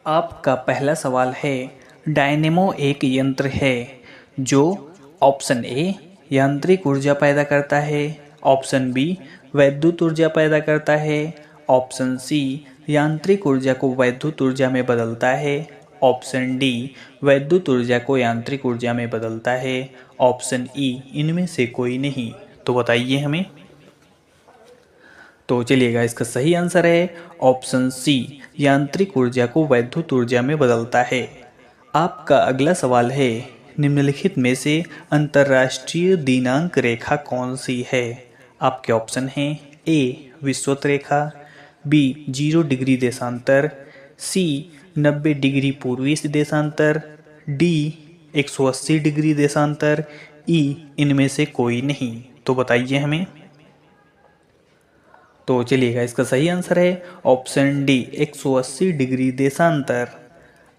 आपका पहला सवाल है, डायनेमो एक यंत्र है जो ऑप्शन ए यांत्रिक ऊर्जा पैदा करता है, ऑप्शन बी वैद्युत ऊर्जा पैदा करता है, ऑप्शन सी यांत्रिक ऊर्जा को वैद्युत ऊर्जा में बदलता है, ऑप्शन डी वैद्युत ऊर्जा को यांत्रिक ऊर्जा में बदलता है, ऑप्शन ई इनमें से कोई नहीं। तो बताइए हमें। तो चलिएगा, इसका सही आंसर है ऑप्शन सी, यांत्रिक ऊर्जा को वैद्युत ऊर्जा में बदलता है। आपका अगला सवाल है, निम्नलिखित में से अंतर्राष्ट्रीय दिनांक रेखा कौन सी है? आपके ऑप्शन हैं ए विषुवत रेखा, बी 0 डिग्री देशांतर, सी 90 डिग्री पूर्वी देशांतर, डी 180 डिग्री देशांतर, ई इनमें से कोई नहीं। तो बताइए हमें। तो चलिएगा, इसका सही आंसर है ऑप्शन डी 180 डिग्री देशांतर।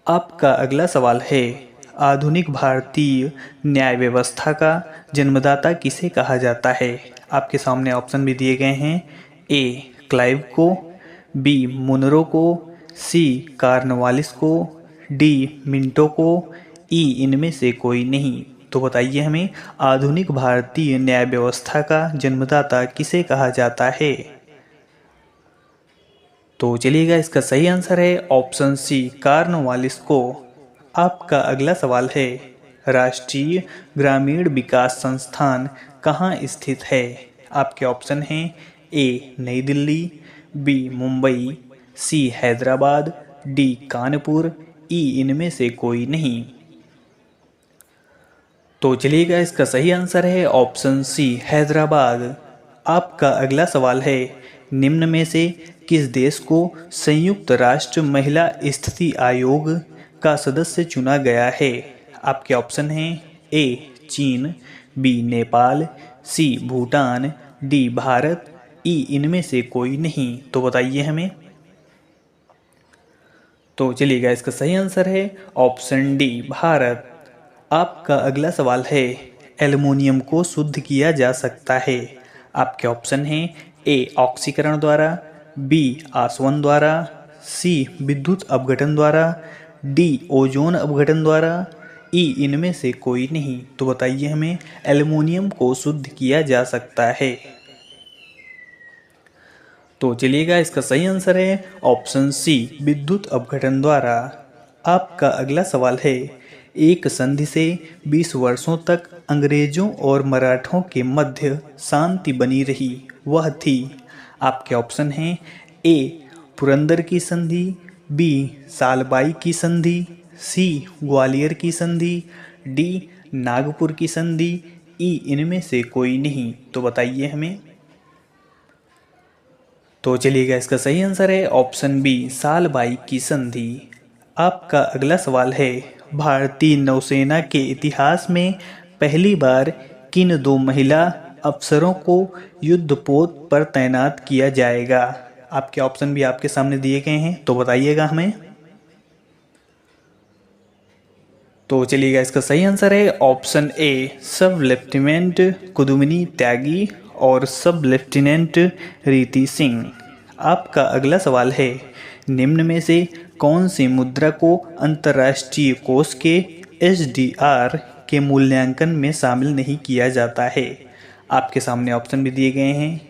आपका अगला सवाल है, आधुनिक भारतीय न्याय व्यवस्था का जन्मदाता किसे कहा जाता है? आपके सामने ऑप्शन भी दिए गए हैं, ए क्लाइव को, बी मुनरो को, सी कार्नवालिस को, डी मिंटो को, ई इनमें से कोई नहीं। तो बताइए हमें, आधुनिक भारतीय न्याय व्यवस्था का जन्मदाता किसे कहा जाता है? तो चलिएगा, इसका सही आंसर है ऑप्शन सी कार्नवालिस को। आपका अगला सवाल है, राष्ट्रीय ग्रामीण विकास संस्थान कहाँ स्थित है? आपके ऑप्शन हैं ए नई दिल्ली, बी मुंबई, सी हैदराबाद, डी कानपुर, ई इनमें से कोई नहीं। तो चलिएगा, इसका सही आंसर है ऑप्शन सी हैदराबाद। आपका अगला सवाल है, निम्न में से किस देश को संयुक्त राष्ट्र महिला स्थिति आयोग का सदस्य चुना गया है? आपके ऑप्शन हैं ए चीन, बी नेपाल, सी भूटान, डी भारत, ई इनमें से कोई नहीं। तो बताइए हमें। तो चलिएगा, इसका सही आंसर है ऑप्शन डी भारत। आपका अगला सवाल है, एल्युमिनियम को शुद्ध किया जा सकता है। आपके ऑप्शन हैं ए ऑक्सीकरण द्वारा, बी आसवन द्वारा, सी विद्युत अपघटन द्वारा, डी ओजोन अपघटन द्वारा, ई इनमें से कोई नहीं। तो बताइए हमें, एल्युमिनियम को शुद्ध किया जा सकता है। तो चलिएगा, इसका सही आंसर है ऑप्शन सी विद्युत अपघटन द्वारा। आपका अगला सवाल है, एक संधि से 20 वर्षों तक अंग्रेजों और मराठों के मध्य शांति बनी रही, वह थी? आपके ऑप्शन हैं ए पुरंदर की संधि, बी सालबाई की संधि, सी ग्वालियर की संधि, डी नागपुर की संधि, ई इनमें से कोई नहीं। तो बताइए हमें। तो चलिएगा, इसका सही आंसर है ऑप्शन बी सालबाई की संधि। आपका अगला सवाल है, भारतीय नौसेना के इतिहास में पहली बार किन 2 महिला अफसरों को युद्धपोत पर तैनात किया जाएगा? आपके ऑप्शन भी आपके सामने दिए गए हैं, तो बताइएगा हमें। तो चलिएगा, इसका सही आंसर है ऑप्शन ए सब लेफ्टिनेंट कुदुमिनी त्यागी और सब लेफ्टिनेंट रीति सिंह। आपका अगला सवाल है, निम्न में से कौन सी मुद्रा को अंतर्राष्ट्रीय कोष के SDR के मूल्यांकन में शामिल नहीं किया जाता है? आपके सामने ऑप्शन भी दिए गए हैं,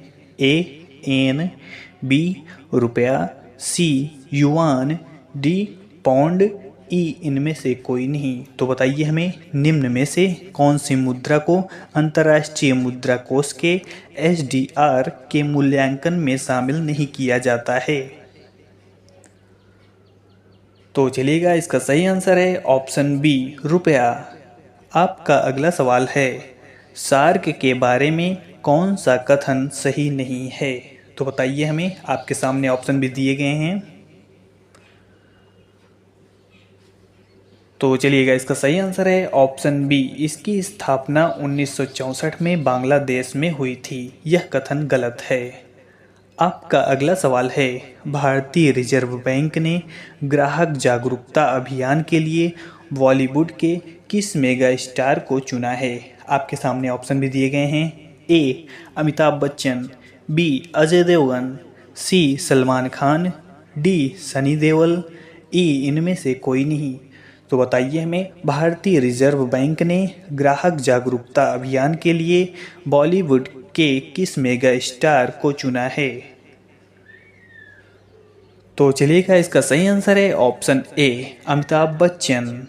ए एन, बी रुपया, सी युआन, डी पौंड, ई इनमें से कोई नहीं। तो बताइए हमें, निम्न में से कौन सी मुद्रा को अंतर्राष्ट्रीय मुद्रा कोष के SDR के मूल्यांकन में शामिल नहीं किया जाता है? तो चलिएगा, इसका सही आंसर है ऑप्शन बी रुपया। आपका अगला सवाल है, सार्क के बारे में कौन सा कथन सही नहीं है? तो बताइए हमें। आपके सामने ऑप्शन भी दिए गए हैं। तो चलिएगा, इसका सही आंसर है ऑप्शन बी, इसकी स्थापना 1964 में बांग्लादेश में हुई थी। यह कथन गलत है। आपका अगला सवाल है, भारतीय रिजर्व बैंक ने ग्राहक जागरूकता अभियान के लिए बॉलीवुड के किस मेगा स्टार को चुना है? आपके सामने ऑप्शन भी दिए गए हैं, ए अमिताभ बच्चन, बी अजय देवगन, सी सलमान खान, डी सनी देओल, ई इनमें से कोई नहीं। तो बताइए हमें, भारतीय रिजर्व बैंक ने ग्राहक जागरूकता अभियान के लिए बॉलीवुड के किस मेगा स्टार को चुना है? तो चलिएगा, इसका सही आंसर है ऑप्शन ए, अमिताभ बच्चन।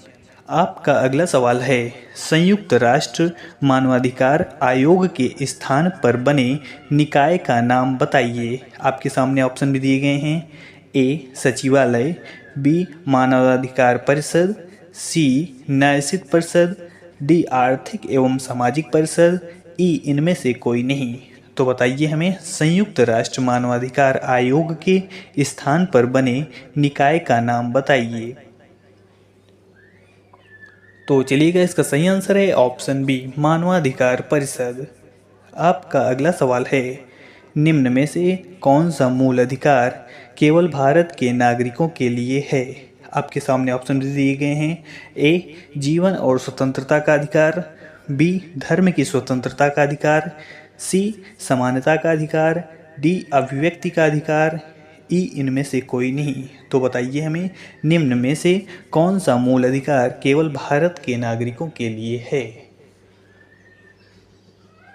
आपका अगला सवाल है, संयुक्त राष्ट्र मानवाधिकार आयोग के स्थान पर बने निकाय का नाम बताइए। आपके सामने ऑप्शन भी दिए गए हैं। ए सचिवालय, बी मानवाधिकार परिषद, सी न्यायिक परिषद, डी आर्थिक एवं सामाजिक परिषद, ई इनमें से कोई नहीं। तो बताइए हमें, संयुक्त राष्ट्र मानवाधिकार आयोग के स्थान पर बने निकाय का नाम बताइए। तो चलिएगा, इसका सही आंसर है ऑप्शन बी, मानवाधिकार परिषद। आपका अगला सवाल है, निम्न में से कौन सा मूल अधिकार केवल भारत के नागरिकों के लिए है? आपके सामने ऑप्शन दिए गए हैं। ए जीवन और स्वतंत्रता का अधिकार, बी धर्म की स्वतंत्रता का अधिकार, सी समानता का अधिकार, डी अभिव्यक्ति का अधिकार, ई इनमें से कोई नहीं। तो बताइए हमें, निम्न में से कौन सा मूल अधिकार केवल भारत के नागरिकों के लिए है?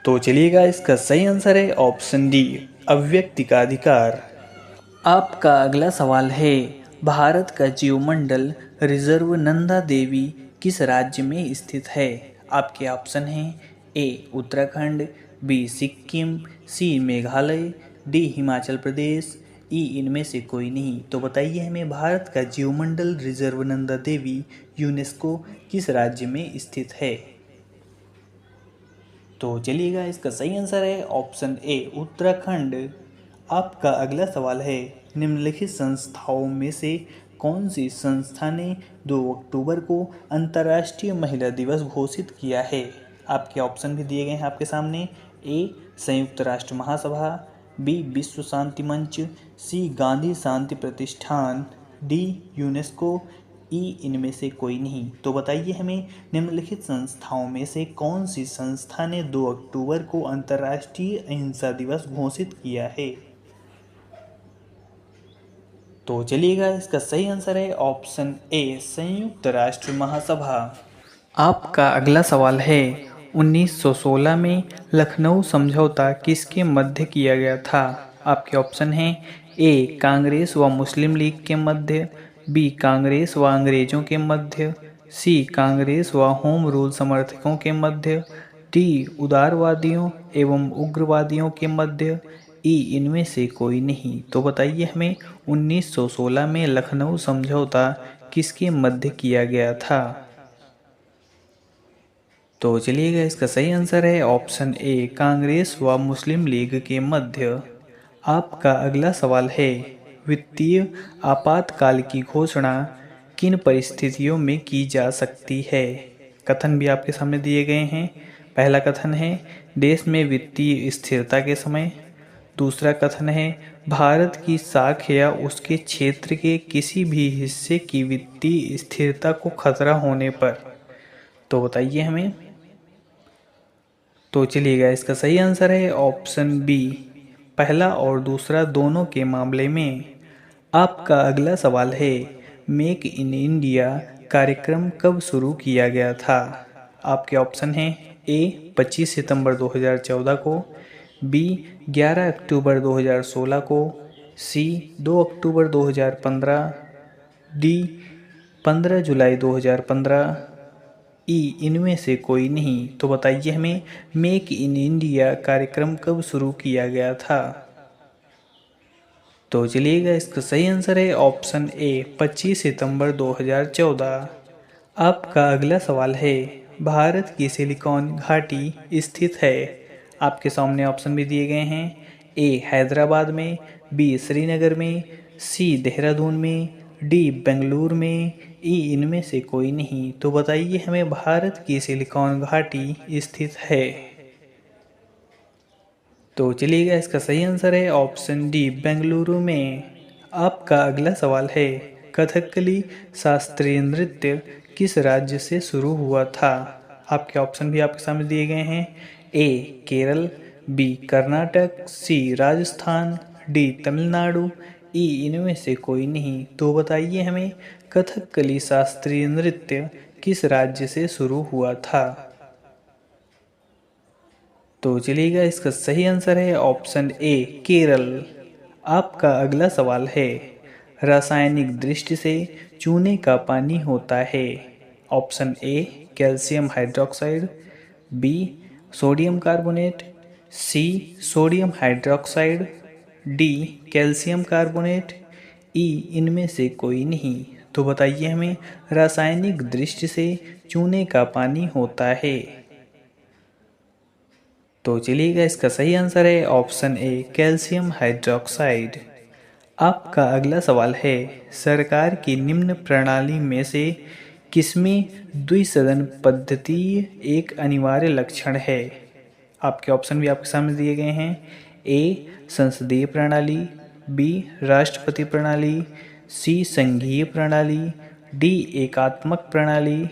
तो चलिएगा, इसका सही आंसर है ऑप्शन डी, अभिव्यक्ति का अधिकार। आपका अगला सवाल है, भारत का जीवमंडल रिजर्व नंदा देवी किस राज्य में स्थित है? आपके ऑप्शन हैं। ए उत्तराखंड, बी सिक्किम, सी मेघालय, डी हिमाचल प्रदेश, ई इनमें से कोई नहीं। तो बताइए हमें, भारत का जीवमंडल रिजर्व नंदा देवी यूनेस्को किस राज्य में स्थित है? तो चलिएगा, इसका सही आंसर है ऑप्शन ए, उत्तराखंड। आपका अगला सवाल है, निम्नलिखित संस्थाओं में से कौन सी संस्था ने 2 अक्टूबर को अंतर्राष्ट्रीय महिला दिवस घोषित किया है? आपके ऑप्शन भी दिए गए हैं आपके सामने। ए संयुक्त राष्ट्र महासभा, बी विश्व शांति मंच, सी गांधी शांति प्रतिष्ठान, डी यूनेस्को, ई इनमें से कोई नहीं। तो बताइए हमें, निम्नलिखित संस्थाओं में से कौन सी संस्था ने 2 अक्टूबर को अंतर्राष्ट्रीय अहिंसा दिवस घोषित किया है? तो चलिएगा, इसका सही आंसर है ऑप्शन ए, संयुक्त राष्ट्र महासभा। आपका अगला सवाल है, 1916 में लखनऊ समझौता किसके मध्य किया गया था? आपके ऑप्शन हैं। ए कांग्रेस व मुस्लिम लीग के मध्य, बी कांग्रेस व अंग्रेजों के मध्य, सी कांग्रेस व होम रूल समर्थकों के मध्य, डी उदारवादियों एवं उग्रवादियों के मध्य, ई इनमें से कोई नहीं। तो बताइए हमें, 1916 में लखनऊ समझौता किसके मध्य किया गया था? तो चलिएगा, इसका सही आंसर है ऑप्शन ए, कांग्रेस व मुस्लिम लीग के मध्य। आपका अगला सवाल है, वित्तीय आपातकाल की घोषणा किन परिस्थितियों में की जा सकती है? कथन भी आपके सामने दिए गए हैं। पहला कथन है, देश में वित्तीय स्थिरता के समय। दूसरा कथन है, भारत की साख या उसके क्षेत्र के किसी भी हिस्से की वित्तीय स्थिरता को खतरा होने पर। तो बताइए हमें। तो चलिएगा, इसका सही आंसर है ऑप्शन बी, पहला और दूसरा दोनों के मामले में। आपका अगला सवाल है, मेक इन इंडिया कार्यक्रम कब शुरू किया गया था? आपके ऑप्शन हैं। ए 25 सितंबर 2014 को, बी 11 अक्टूबर 2016 को, सी 2 अक्टूबर 2015, डी 15 जुलाई 2015, ई इनमें से कोई नहीं। तो बताइए हमें, मेक इन इंडिया कार्यक्रम कब शुरू किया गया था? तो चलिएगा, इसका सही आंसर है ऑप्शन ए, 25 सितंबर 2014। आपका अगला सवाल है, भारत की सिलिकॉन घाटी स्थित है। आपके सामने ऑप्शन भी दिए गए हैं। ए हैदराबाद में, बी श्रीनगर में, सी देहरादून में, डी बेंगलुरु में, ई इनमें से कोई नहीं। तो बताइए हमें, भारत की सिलिकॉन घाटी स्थित है? तो चलिएगा, इसका सही आंसर है ऑप्शन डी, बेंगलुरु में। आपका अगला सवाल है, कथकली शास्त्रीय नृत्य किस राज्य से शुरू हुआ था? आपके ऑप्शन भी आपके सामने दिए गए हैं। ए केरल, बी कर्नाटक, सी राजस्थान, डी तमिलनाडु, ई इनमें से कोई नहीं। तो बताइए हमें कथकली शास्त्रीय नृत्य किस राज्य से शुरू हुआ था? तो चलिएगा, इसका सही आंसर है ऑप्शन ए केरल। आपका अगला सवाल है, रासायनिक दृष्टि से चूने का पानी होता है। Option A calcium hydroxide, B sodium carbonate, C sodium hydroxide, D calcium carbonate, E इनमें से कोई नहीं। तो बताइए हमें रासायनिक दृष्टि से चूने का पानी होता है। तो चलिएगा, इसका सही आंसर है ऑप्शन ए कैल्शियम हाइड्रोक्साइड। आपका अगला सवाल है, सरकार की निम्न प्रणाली में से किसमें द्विसदन पद्धति एक अनिवार्य लक्षण है? आपके ऑप्शन भी आपके सामने दिए गए हैं। ए संसदीय प्रणाली, बी राष्ट्रपति प्रणाली, सी संघीय प्रणाली, डी एकात्मक प्रणाली,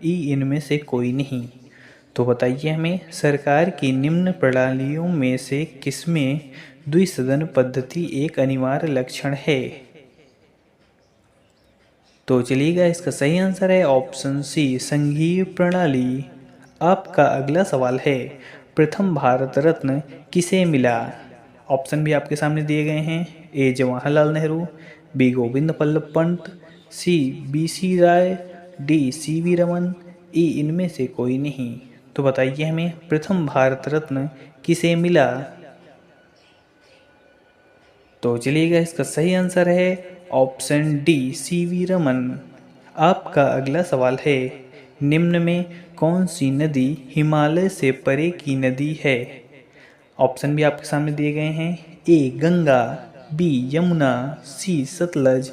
ई इनमें से कोई नहीं। तो बताइए हमें सरकार की निम्न प्रणालियों में से किसमें द्विसदन पद्धति एक अनिवार्य लक्षण है? तो चलिएगा, इसका सही आंसर है ऑप्शन सी संघीय प्रणाली। आपका अगला सवाल है, प्रथम भारत रत्न किसे मिला? ऑप्शन भी आपके सामने दिए गए हैं। ए जवाहरलाल नेहरू, बी गोविंद बल्लभ पंत, सी बीसी राय, डी सीवी रमन, ई इनमें से कोई नहीं। तो बताइए हमें प्रथम भारत रत्न किसे मिला? तो चलिएगा, इसका सही आंसर है ऑप्शन डी सीवी रमन। आपका अगला सवाल है, निम्न में कौन सी नदी हिमालय से परे की नदी है? ऑप्शन भी आपके सामने दिए गए हैं। ए गंगा, बी यमुना, सी सतलज,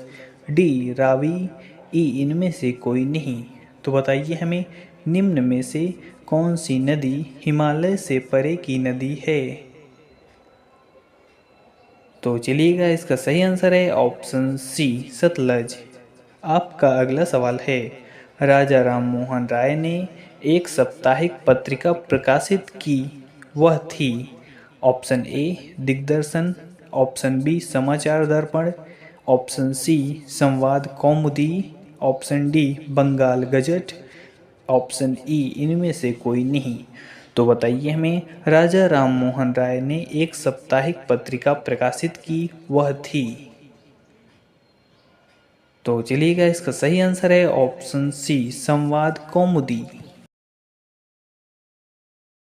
डी रावी, ई इनमें से कोई नहीं। तो बताइए हमें निम्न में से कौन सी नदी हिमालय से परे की नदी है? तो चलिएगा, इसका सही आंसर है ऑप्शन सी सतलज। आपका अगला सवाल है, राजा राम मोहन राय ने एक साप्ताहिक पत्रिका प्रकाशित की, वह थी? ऑप्शन ए दिग्दर्शन, ऑप्शन बी समाचार दर्पण, option C Sambad Kaumudi, option D Bengal gazette, option E इनमें से कोई नहीं। तो बताइए हमें राजा राम मोहन राय ने एक साप्ताहिक पत्रिका प्रकाशित की, वह थी? तो चलिएगा, इसका सही आंसर है ऑप्शन सी संवाद कौमुदी।